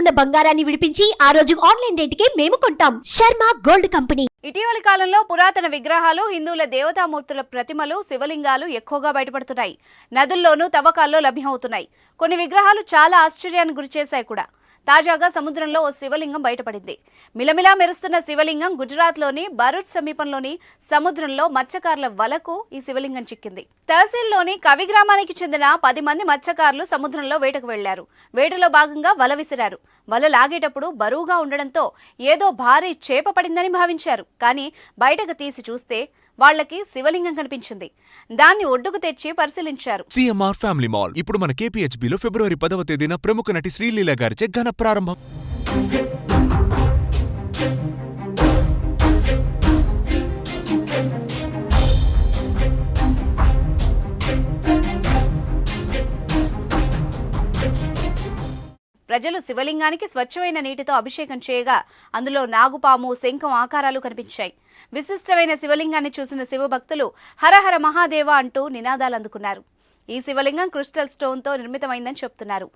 ఉన్న బంగారాన్ని విడిపించి ఆ రోజు ఆన్లైన్ రేటుకే మేము కొంటాం. Sharma gold company. ఇటీవలి కాలంలో పురాతన విగ్రహాలు, హిందువుల దేవతామూర్తుల ప్రతిమలు, శివలింగాలు ఎక్కువగా బయటపడుతున్నాయి. నదుల్లోనూ తవ్వకాల్లో లభ్యమవుతున్నాయి. కొన్ని విగ్రహాలు చాలా ఆశ్చర్యానికి గురిచేశాయి కూడా. తాజాగా సముద్రంలో ఓ శివలింగం బయటపడింది. మిలమిలా మెరుస్తున్న శివలింగం గుజరాత్లోని భరూచ్ సమీపంలోని సముద్రంలో మత్స్యకారుల వలకు ఈ శివలింగం చిక్కింది. తహసీల్లోని కవి గ్రామానికి చెందిన 10 మంది మత్స్యకారులు సముద్రంలో వేటకు వెళ్లారు. వేటలో భాగంగా వల విసిరారు. వల లాగేటప్పుడు బరువుగా ఉండడంతో ఏదో భారీ చేప పడిందని భావించారు. కానీ బయటకు తీసి చూస్తే వాళ్లకి శివలింగం కనిపించింది. దాన్ని ఒడ్డుకు తెచ్చి పరిశీలించారు. సిఎంఆర్ ఫ్యామిలీ మాల్ ఇప్పుడు మన కేపీహెచ్బీలో ఫిబ్రవరి 10వ తేదీన ప్రముఖ నటి శ్రీలీల గారిచే ఘన ప్రారంభం. ప్రజలు శివలింగానికి స్వచ్ఛమైన నీటితో అభిషేకం చేయగా అందులో నాగుపాము, శంఖం ఆకారాలు కనిపించాయి. విశిష్టమైన శివలింగాన్ని చూసిన శివభక్తులు హరహర మహాదేవ అంటూ నినాదాలు అందుకున్నారు. ఈ శివలింగం క్రిస్టల్ స్టోన్తో నిర్మితమైందని చెప్తున్నారు.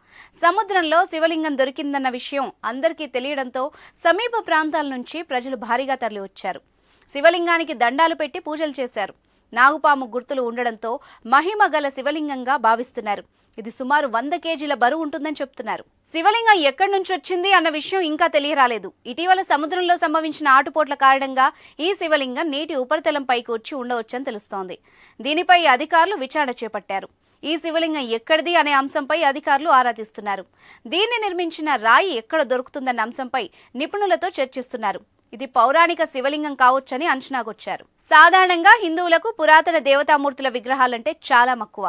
సముద్రంలో శివలింగం దొరికిందన్న విషయం అందరికీ తెలియడంతో సమీప ప్రాంతాల నుంచి ప్రజలు భారీగా తరలివచ్చారు. శివలింగానికి దండాలు పెట్టి పూజలు చేశారు. నాగుపాము గుర్తులు ఉండడంతో మహిమ గల శివలింగంగా భావిస్తున్నారు. ఇది సుమారు 100 కేజీల బరువు ఉంటుందని చెప్తున్నారు. శివలింగం ఎక్కడి నుంచి వచ్చింది అన్న విషయం ఇంకా తెలియరాలేదు. ఇటీవల సముద్రంలో సంభవించిన ఆటుపోట్ల కారణంగా ఈ శివలింగం నీటి ఉపరితలంపైకి వచ్చి ఉండవచ్చని తెలుస్తోంది. దీనిపై అధికారులు విచారణ చేపట్టారు. ఈ శివలింగం ఎక్కడిది అనే అంశంపై అధికారులు ఆరా తీస్తున్నారు. దీన్ని నిర్మించిన రాయి ఎక్కడ దొరుకుతుందన్న అంశంపై నిపుణులతో చర్చిస్తున్నారు. ఇది పౌరాణిక శివలింగం కావచ్చని అంచనాకొచ్చారు. సాధారణంగా హిందువులకు పురాతన దేవతామూర్తుల విగ్రహాలంటే చాలా మక్కువ.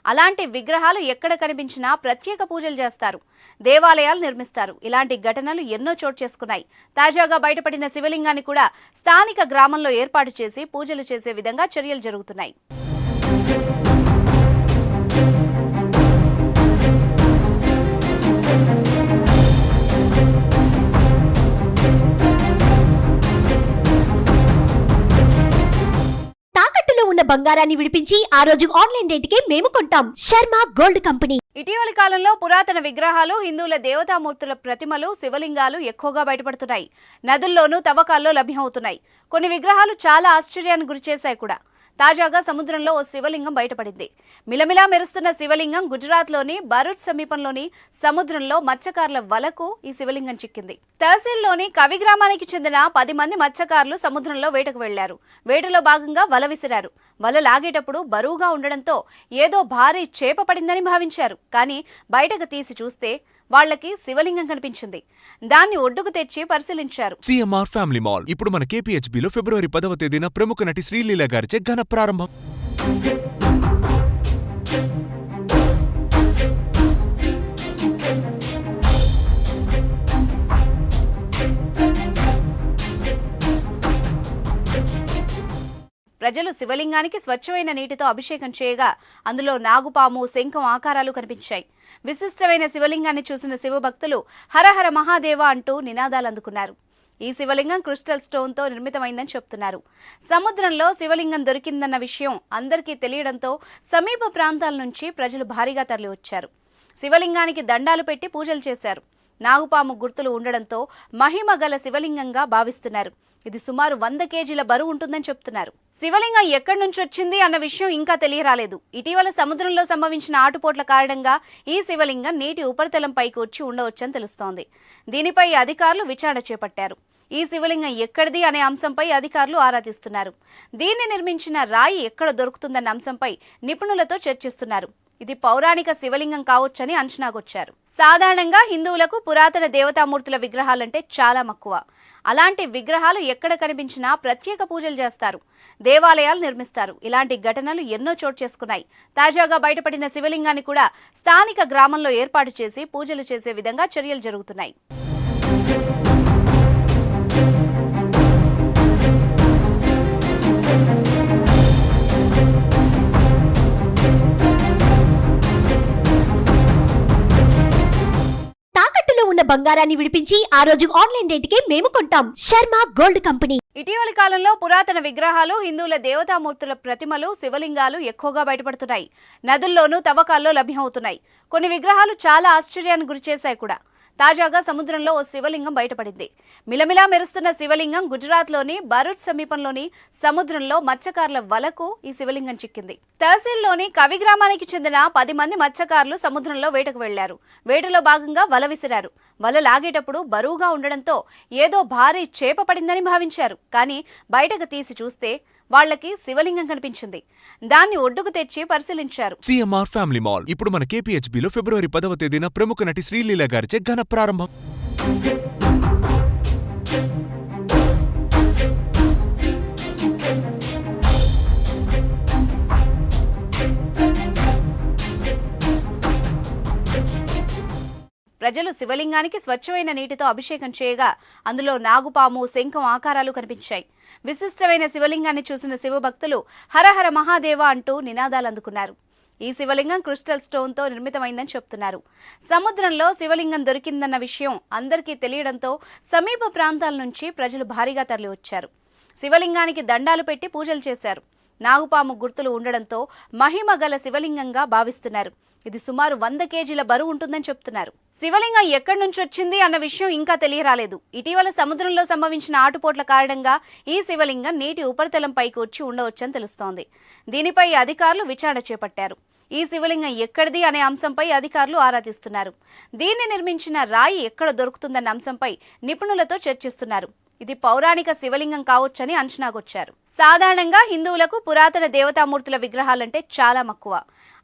అలాంటి విగ్రహాలు ఎక్కడ కనిపించినా ప్రత్యేక పూజలు చేస్తారు, దేవాలయాలు నిర్మిస్తారు. ఇలాంటి ఘటనలు ఎన్నో చోటు చేసుకున్నాయి. తాజాగా బయటపడిన శివలింగాన్ని కూడా స్థానిక గ్రామంలో ఏర్పాటు చేసి పూజలు చేసే విధంగా చర్యలు జరుగుతున్నాయి. ఉన్న బంగారాన్ని విడిపించి ఆ రోజు ఆన్లైన్ రేటుకే మేము కొంటాం. Sharma gold company. ఇటీవలి కాలంలో పురాతన విగ్రహాలు, హిందువుల దేవతామూర్తుల ప్రతిమలు, శివలింగాలు ఎక్కువగా బయటపడుతున్నాయి. నదుల్లోనూ తవ్వకాల్లో లభ్యమవుతున్నాయి. కొన్ని విగ్రహాలు చాలా ఆశ్చర్యానికి గురిచేశాయి కూడా. తాజాగా సముద్రంలో ఓ శివలింగం బయటపడింది. మిలమిలా మెరుస్తున్న శివలింగం గుజరాత్లోని భరూచ్ సమీపంలోని సముద్రంలో మత్స్యకారుల వలకు ఈ శివలింగం చిక్కింది. తహసీల్లోని కవి గ్రామానికి చెందిన 10 మంది మత్స్యకారులు సముద్రంలో వేటకు వెళ్లారు. వేటలో భాగంగా వల విసిరారు. వల లాగేటప్పుడు బరువుగా ఉండడంతో ఏదో భారీ చేప పడిందని భావించారు. కానీ బయటకు తీసి చూస్తే వాళ్లకి శివలింగం కనిపించింది. దాన్ని ఒడ్డుకు తెచ్చి పరిశీలించారు. సిఎంఆర్ ఫ్యామిలీ మాల్ ఇప్పుడు మన కేపీహెచ్బీలో ఫిబ్రవరి 10వ తేదీన ప్రముఖ నటి శ్రీలీల గారిచే ఘన ప్రారంభం. ప్రజలు శివలింగానికి స్వచ్ఛమైన నీటితో అభిషేకం చేయగా అందులో నాగుపాము, శంఖం ఆకారాలు కనిపించాయి. విశిష్టమైన శివలింగాన్ని చూసిన శివభక్తులు హరహర మహాదేవ అంటూ నినాదాలు అందుకున్నారు. ఈ శివలింగం క్రిస్టల్ స్టోన్తో నిర్మితమైందని చెప్తున్నారు. సముద్రంలో శివలింగం దొరికిందన్న విషయం అందరికీ తెలియడంతో సమీప ప్రాంతాల నుంచి ప్రజలు భారీగా తరలివచ్చారు. శివలింగానికి దండాలు పెట్టి పూజలు చేశారు. నాగుపాము గుర్తులు ఉండడంతో మహిమ గల శివలింగంగా భావిస్తున్నారు. ఇది సుమారు 100 కేజీల బరువు ఉంటుందని చెప్తున్నారు. శివలింగం ఎక్కడి నుంచి వచ్చింది అన్న విషయం ఇంకా తెలియరాలేదు. ఇటీవల సముద్రంలో సంభవించిన ఆటుపోట్ల కారణంగా ఈ శివలింగం నీటి ఉపరితలంపైకి వచ్చి ఉండవచ్చని తెలుస్తోంది. దీనిపై అధికారులు విచారణ చేపట్టారు. ఈ శివలింగం ఎక్కడిది అనే అంశంపై అధికారులు ఆరా తీస్తున్నారు. దీన్ని నిర్మించిన రాయి ఎక్కడ దొరుకుతుందన్న అంశంపై నిపుణులతో చర్చిస్తున్నారు. ఇది పౌరాణిక శివలింగం కావచ్చని అంచనాకొచ్చారు. సాధారణంగా హిందువులకు పురాతన దేవతామూర్తుల విగ్రహాలంటే చాలా మక్కువ. అలాంటి విగ్రహాలు ఎక్కడ కనిపించినా ప్రత్యేక పూజలు చేస్తారు, దేవాలయాలు నిర్మిస్తారు. ఇలాంటి ఘటనలు ఎన్నో చోటు చేసుకున్నాయి. తాజాగా బయటపడిన శివలింగాన్ని కూడా స్థానిక గ్రామంలో ఏర్పాటు చేసి పూజలు చేసే విధంగా చర్యలు జరుగుతున్నాయి. ఉన్న బంగారాన్ని విడిపించి ఆ రోజు ఆన్లైన్ రేటుకే మేము కొంటాం. Sharma gold company. ఇటీవలి కాలంలో పురాతన విగ్రహాలు, హిందువుల దేవతామూర్తుల ప్రతిమలు, శివలింగాలు ఎక్కువగా బయటపడుతున్నాయి. నదుల్లోనూ తవ్వకాల్లో లభ్యమవుతున్నాయి. కొన్ని విగ్రహాలు చాలా ఆశ్చర్యానికి గురిచేశాయి కూడా. తాజాగా సముద్రంలో ఓ శివలింగం బయటపడింది. మిలమిలా మెరుస్తున్న శివలింగం గుజరాత్లోని భరూచ్ సమీపంలోని సముద్రంలో మత్స్యకారుల వలకు ఈ శివలింగం చిక్కింది. తహసీల్లోని కవి గ్రామానికి చెందిన 10 మంది మత్స్యకారులు సముద్రంలో వేటకు వెళ్లారు. వేటలో భాగంగా వల విసిరారు. వల లాగేటప్పుడు బరువుగా ఉండడంతో ఏదో భారీ చేప పడిందని భావించారు. కానీ బయటకు తీసి చూస్తే వాళ్లకి శివలింగం కనిపించింది. దాన్ని ఒడ్డుకు తెచ్చి పరిశీలించారు. సిఎంఆర్ ఫ్యామిలీ మాల్ ఇప్పుడు మన కేపీహెచ్బీలో ఫిబ్రవరి 10వ తేదీన ప్రముఖ నటి శ్రీలీల గారిచే ఘన ప్రారంభం. ప్రజలు శివలింగానికి స్వచ్ఛమైన నీటితో అభిషేకం చేయగా అందులో నాగుపాము, శంఖం ఆకారాలు కనిపించాయి. విశిష్టమైన శివలింగాన్ని చూసిన శివభక్తులు హరహర మహాదేవ అంటూ నినాదాలు అందుకున్నారు. ఈ శివలింగం క్రిస్టల్ స్టోన్తో నిర్మితమైందని చెప్తున్నారు. సముద్రంలో శివలింగం దొరికిందన్న విషయం అందరికీ తెలియడంతో సమీప ప్రాంతాల నుంచి ప్రజలు భారీగా తరలివచ్చారు. శివలింగానికి దండాలు పెట్టి పూజలు చేశారు. నాగుపాము గుర్తులు ఉండడంతో మహిమ గల శివలింగంగా భావిస్తున్నారు. ఇది సుమారు 100 కేజీల బరువు ఉంటుందని చెప్తున్నారు. శివలింగం ఎక్కడి నుంచి వచ్చింది అన్న విషయం ఇంకా తెలియరాలేదు. ఇటీవల సముద్రంలో సంభవించిన ఆటుపోట్ల కారణంగా ఈ శివలింగం నీటి ఉపరితలంపైకి వచ్చి ఉండవచ్చని తెలుస్తోంది. దీనిపై అధికారులు విచారణ చేపట్టారు. ఈ శివలింగం ఎక్కడిది అనే అంశంపై అధికారులు ఆరా తీస్తున్నారు. దీన్ని నిర్మించిన రాయి ఎక్కడ దొరుకుతుందన్న అంశంపై నిపుణులతో చర్చిస్తున్నారు. ఇది పౌరాణిక శివలింగం కావచ్చని అంచనాకొచ్చారు. సాధారణంగా హిందువులకు పురాతన దేవతామూర్తుల విగ్రహాలంటే చాలా మక్కువ.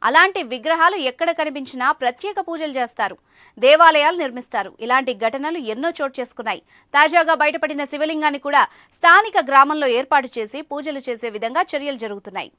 అలాంటి విగ్రహాలు ఎక్కడ కనిపించినా ప్రత్యేక పూజలు చేస్తారు, దేవాలయాలు నిర్మిస్తారు. ఇలాంటి ఘటనలు ఎన్నో చోటు చేసుకున్నాయి. తాజాగా బయటపడిన శివలింగాన్ని కూడా స్థానిక గ్రామంలో ఏర్పాటు చేసి పూజలు చేసే విధంగా చర్యలు జరుగుతున్నాయి.